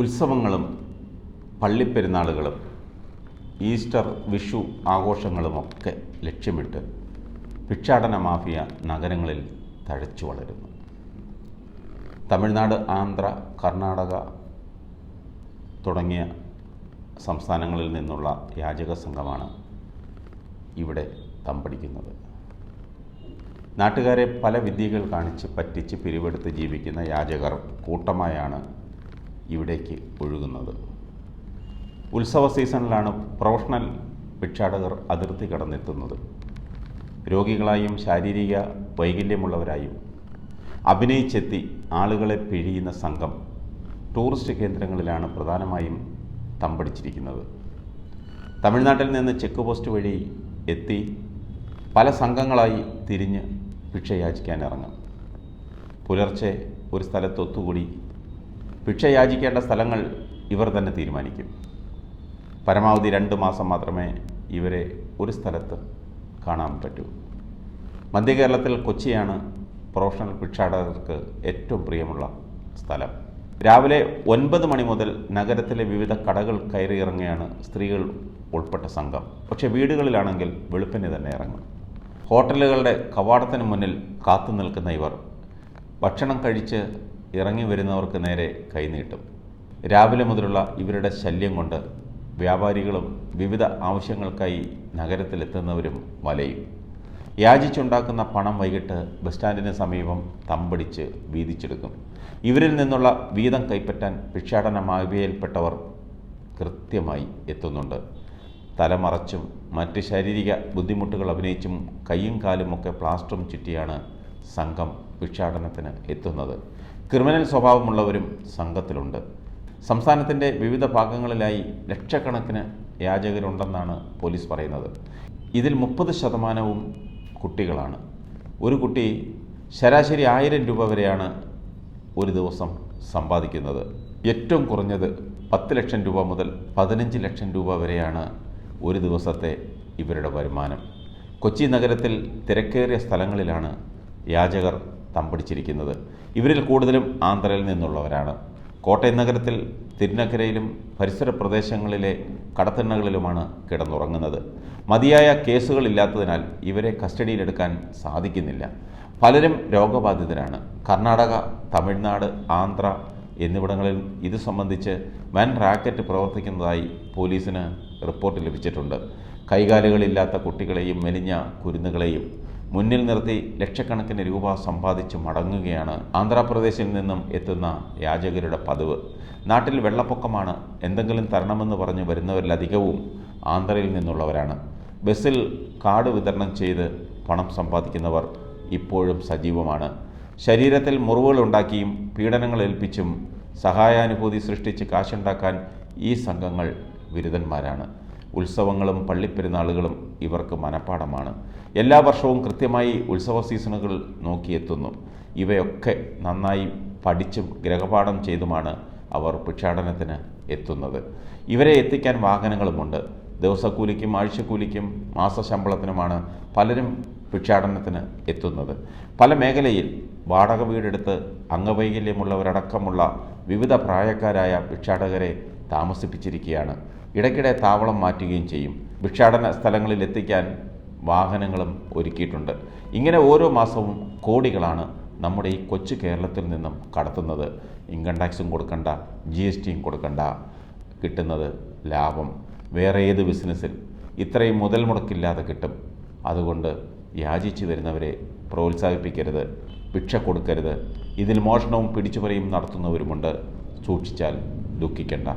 ഉത്സവങ്ങളും പള്ളിപ്പെരുന്നാളുകളും ഈസ്റ്റർ വിഷു ആഘോഷങ്ങളുമൊക്കെ ലക്ഷ്യമിട്ട് ഭിക്ഷാടന മാഫിയ നഗരങ്ങളിൽ തഴച്ചു വളരുന്നു. തമിഴ്നാട്, ആന്ധ്ര, കർണാടക തുടങ്ങിയ സംസ്ഥാനങ്ങളിൽ നിന്നുള്ള യാചക സംഘമാണ് ഇവിടെ തമ്പടിക്കുന്നത്. നാട്ടുകാരെ പല വിദ്യകൾ കാണിച്ച് പറ്റിച്ച് പിരിവെടുത്ത് ജീവിക്കുന്ന യാചകർ കൂട്ടമായാണ് ഇവിടേക്ക് ഒഴുകുന്നത്. ഉത്സവ സീസണിലാണ് പ്രൊഫഷണൽ ഭിക്ഷാടകർ അതിർത്തി കടന്നെത്തുന്നത്. രോഗികളായും ശാരീരിക വൈകല്യമുള്ളവരായും അഭിനയിച്ചെത്തി ആളുകളെ പിഴിയുന്ന സംഘം ടൂറിസ്റ്റ് കേന്ദ്രങ്ങളിലാണ് പ്രധാനമായും തമ്പടിച്ചിരിക്കുന്നത്. തമിഴ്നാട്ടിൽ നിന്ന് ചെക്ക് പോസ്റ്റ് വഴി എത്തി പല സംഘങ്ങളായി തിരിഞ്ഞ് ഭിക്ഷ യാചിക്കാൻ ഇറങ്ങും. പുലർച്ചെ ഒരു സ്ഥലത്ത് ഒത്തുകൂടി ഭിക്ഷ യാചിക്കേണ്ട സ്ഥലങ്ങൾ ഇവർ തന്നെ തീരുമാനിക്കും. പരമാവധി 2 മാസം മാത്രമേ ഇവരെ ഒരു സ്ഥലത്ത് കാണാൻ പറ്റൂ. മധ്യ കേരളത്തിൽ കൊച്ചിയാണ് പ്രൊഫഷണൽ ഭിക്ഷാടകർക്ക് ഏറ്റവും പ്രിയമുള്ള സ്ഥലം. രാവിലെ 9 മണി മുതൽ നഗരത്തിലെ വിവിധ കടകൾ കയറിയിറങ്ങിയാണ് സ്ത്രീകൾ ഉൾപ്പെട്ട സംഘം. പക്ഷേ വീടുകളിലാണെങ്കിൽ വെളുപ്പിനെ തന്നെ ഇറങ്ങും. ഹോട്ടലുകളുടെ കവാടത്തിന് മുന്നിൽ കാത്തു നിൽക്കുന്ന ഇവർ ഭക്ഷണം കഴിച്ച് ഇറങ്ങി വരുന്നവർക്ക് നേരെ കൈനീട്ടും. രാവിലെ മുതലുള്ള ഇവരുടെ ശല്യം കൊണ്ട് വ്യാപാരികളും വിവിധ ആവശ്യങ്ങൾക്കായി നഗരത്തിലെത്തുന്നവരും വലയും. യാചിച്ചുണ്ടാക്കുന്ന പണം വൈകിട്ട് ബസ് സ്റ്റാൻഡിന് സമീപം തമ്പടിച്ച് വീതിച്ചെടുക്കും. ഇവരിൽ നിന്നുള്ള വീതം കൈപ്പറ്റാൻ ഭിക്ഷാടന മാഫിയയിൽപ്പെട്ടവർ കൃത്യമായി എത്തുന്നുണ്ട്. തലമറച്ചും മറ്റ് ശാരീരിക ബുദ്ധിമുട്ടുകൾ അഭിനയിച്ചും കൈയും കാലുമൊക്കെ പ്ലാസ്റ്ററും ചുറ്റിയാണ് സംഘം ഭിക്ഷാടനത്തിന് എത്തുന്നത്. ക്രിമിനൽ സ്വഭാവമുള്ളവരും സംഘത്തിലുണ്ട്. സംസ്ഥാനത്തിൻ്റെ വിവിധ ഭാഗങ്ങളിലായി ലക്ഷക്കണക്കിന് യാചകരുണ്ടെന്നാണ് പോലീസ് പറയുന്നത്. ഇതിൽ 30% കുട്ടികളാണ്. ഒരു കുട്ടി ശരാശരി 1000 രൂപ വരെയാണ് ഒരു ദിവസം സമ്പാദിക്കുന്നത്. ഏറ്റവും കുറഞ്ഞത് 10 ലക്ഷം രൂപ മുതൽ 15 ലക്ഷം രൂപ വരെയാണ് ഒരു ദിവസത്തെ ഇവരുടെ വരുമാനം. കൊച്ചി നഗരത്തിൽ തിരക്കേറിയ സ്ഥലങ്ങളിലാണ് യാചകർ തമ്പടിച്ചിരിക്കുന്നത്. ഇവരിൽ കൂടുതലും ആന്ധ്രയിൽ നിന്നുള്ളവരാണ്. കോട്ടയം നഗരത്തിൽ തിരുനക്കരയിലും പരിസര പ്രദേശങ്ങളിലെ കടത്തിണ്ണകളിലുമാണ് കിടന്നുറങ്ങുന്നത്. മതിയായ കേസുകളില്ലാത്തതിനാൽ ഇവരെ കസ്റ്റഡിയിലെടുക്കാൻ സാധിക്കുന്നില്ല. പലരും രോഗബാധിതരാണ്. കർണാടക, തമിഴ്നാട്, ആന്ധ്ര എന്നിവിടങ്ങളിൽ ഇത് സംബന്ധിച്ച് വൻ റാക്കറ്റ് പ്രവർത്തിക്കുന്നതായി പോലീസിന് റിപ്പോർട്ട് ലഭിച്ചിട്ടുണ്ട്. കൈകാലുകളില്ലാത്ത കുട്ടികളെയും മെലിഞ്ഞ കുരുന്നുകളെയും മുന്നിൽ നിർത്തി ലക്ഷക്കണക്കിന് രൂപ സമ്പാദിച്ച് മടങ്ങുകയാണ് ആന്ധ്രാപ്രദേശിൽ നിന്നും എത്തുന്ന യാചകരുടെ പതിവ്. നാട്ടിൽ വെള്ളപ്പൊക്കമാണ്, എന്തെങ്കിലും തരണമെന്ന് പറഞ്ഞു വരുന്നവരിലധികവും ആന്ധ്രയിൽ നിന്നുള്ളവരാണ്. ബസ്സിൽ കാർഡ് വിതരണം ചെയ്ത് പണം സമ്പാദിക്കുന്നവർ ഇപ്പോഴും സജീവമാണ്. ശരീരത്തിൽ മുറിവുകളുണ്ടാക്കിയും പീഡനങ്ങൾ ഏൽപ്പിച്ചും സഹായാനുഭൂതി സൃഷ്ടിച്ച് കാശുണ്ടാക്കാൻ ഈ സംഘങ്ങൾ വിരുദ്ധന്മാരാണ്. ഉത്സവങ്ങളും പള്ളിപ്പെരുന്നാളുകളും ഇവർക്ക് മനപ്പാടമാണ്. എല്ലാ വർഷവും കൃത്യമായി ഉത്സവ സീസണുകൾ നോക്കിയെത്തുന്നു. ഇവയൊക്കെ നന്നായി പഠിച്ചും ഗ്രഹപാഠം ചെയ്തുമാണ് അവർ ഭിക്ഷാടനത്തിന് എത്തുന്നത്. ഇവരെ എത്തിക്കാൻ വാഹനങ്ങളുമുണ്ട്. ദിവസക്കൂലിക്കും ആഴ്ചക്കൂലിക്കും മാസശമ്പളത്തിനുമാണ് പലരും ഭിക്ഷാടനത്തിന് എത്തുന്നത്. പല മേഖലയിൽ വാടക വീടെടുത്ത് അംഗവൈകല്യമുള്ളവരടക്കമുള്ള വിവിധ പ്രായക്കാരായ ഭിക്ഷാടകരെ താമസിപ്പിച്ചിരിക്കുകയാണ്. ഇടയ്ക്കിടെ താവളം മാറ്റുകയും ചെയ്യും. ഭിക്ഷാടന സ്ഥലങ്ങളിൽ എത്തിക്കാൻ വാഹനങ്ങളും ഒരുക്കിയിട്ടുണ്ട്. ഇങ്ങനെ ഓരോ മാസവും കോടികളാണ് നമ്മുടെ ഈ കൊച്ചു കേരളത്തിൽ നിന്നും കടത്തുന്നത്. ഇൻകം ടാക്സും കൊടുക്കണ്ട, GSTയും കൊടുക്കണ്ട, കിട്ടുന്നത് ലാഭം. വേറെ ഏത് ബിസിനസ്സിൽ ഇത്രയും മുതൽ മുടക്കില്ലാതെ കിട്ടും. അതുകൊണ്ട് യാചിച്ചു വരുന്നവരെ പ്രോത്സാഹിപ്പിക്കരുത്, ഭിക്ഷ കൊടുക്കരുത്. ഇതിൽ മോഷണവും പിടിച്ചുപറിയും നടത്തുന്നവരുമുണ്ട്. സൂക്ഷിച്ചാൽ ദുഃഖിക്കണ്ട.